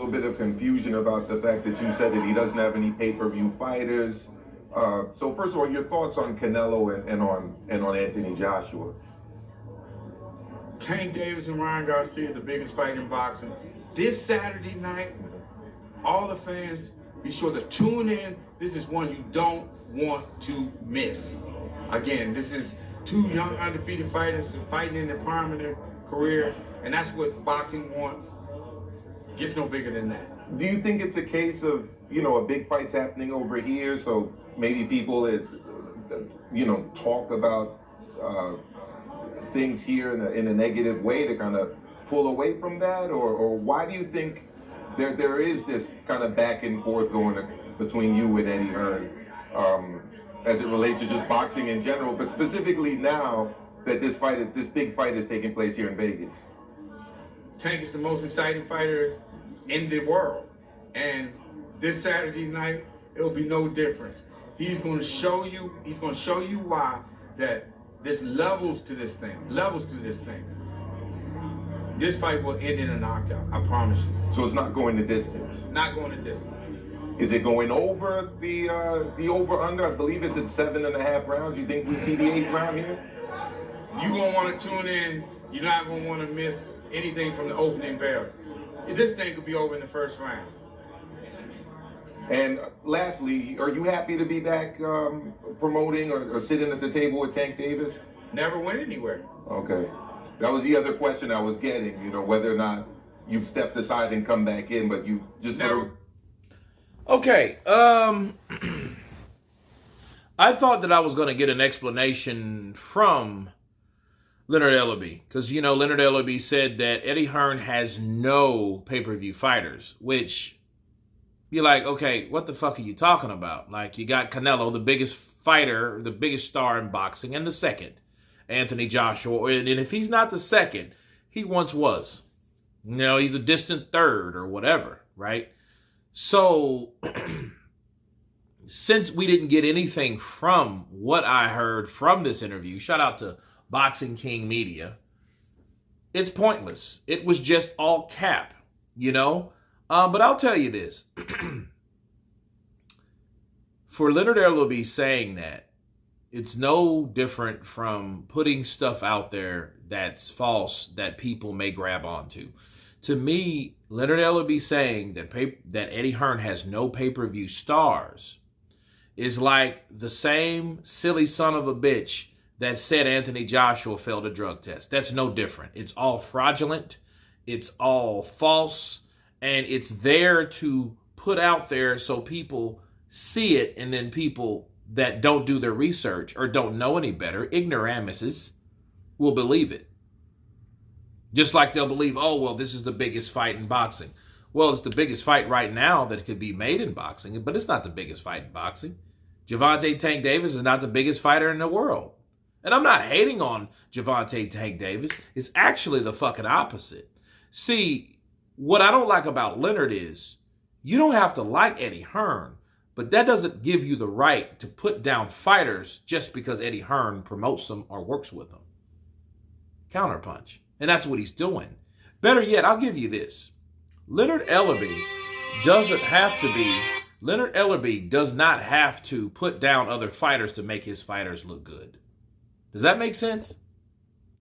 little bit of confusion about the fact that you said that he doesn't have any pay-per-view fighters. So first of all, your thoughts on Canelo and on Anthony Joshua? Tank Davis and Ryan Garcia, the biggest fight in boxing. This Saturday night, all the fans, be sure to tune in. This is one you don't want to miss. Again, this is two young undefeated fighters fighting in the prime of their career, and that's what boxing wants. It gets no bigger than that. Do you think it's a case of, a big fight's happening over here, so maybe people talk about things here in a negative way to kind of pull away from that, or why do you think there is this kind of back and forth going between you and Eddie Hearn, as it relates to just boxing in general, but specifically now that this big fight is taking place here in Vegas? Tank is the most exciting fighter in the world, and this Saturday night it'll be no difference. He's going to show you why that there's levels to this thing. This fight will end in a knockout, I promise you. So it's not going the distance? Not going the distance. Is it going over the over-under? I believe it's at 7.5 rounds. You think we see the 8th round here? You're going to want to tune in. You're not going to want to miss anything from the opening bell. This thing could be over in the first round. And lastly, are you happy to be back promoting or sitting at the table with Tank Davis? Never went anywhere. Okay. That was the other question I was getting, whether or not you've stepped aside and come back in, but you just never. Okay. I thought that I was going to get an explanation from Leonard Ellerbe, because, Leonard Ellerbe said that Eddie Hearn has no pay-per-view fighters, which you're like, okay, what the fuck are you talking about? Like, you got Canelo, the biggest fighter, the biggest star in boxing, and the second, Anthony Joshua. And if he's not the second, he once was. He's a distant third or whatever, right? So, since we didn't get anything from what I heard from this interview, shout out to Boxing King Media, it's pointless. It was just all cap, But I'll tell you this. For Leonard Ellerbe saying that, it's no different from putting stuff out there that's false that people may grab onto. To me, Leonard Ellerbe saying that Eddie Hearn has no pay-per-view stars is like the same silly son of a bitch that said Anthony Joshua failed a drug test. That's no different. It's all fraudulent. It's all false. And it's there to put out there so people see it, and then people that don't do their research or don't know any better, ignoramuses, will believe it. Just like they'll believe, oh, well, this is the biggest fight in boxing. Well, it's the biggest fight right now that could be made in boxing, but it's not the biggest fight in boxing. Gervonta Tank Davis is not the biggest fighter in the world. And I'm not hating on Gervonta Tank Davis. It's actually the fucking opposite. See, what I don't like about Leonard is you don't have to like Eddie Hearn, but that doesn't give you the right to put down fighters just because Eddie Hearn promotes them or works with them. Counterpunch. And that's what he's doing. Better yet, I'll give you this. Leonard Ellerbe does not have to put down other fighters to make his fighters look good. Does that make sense?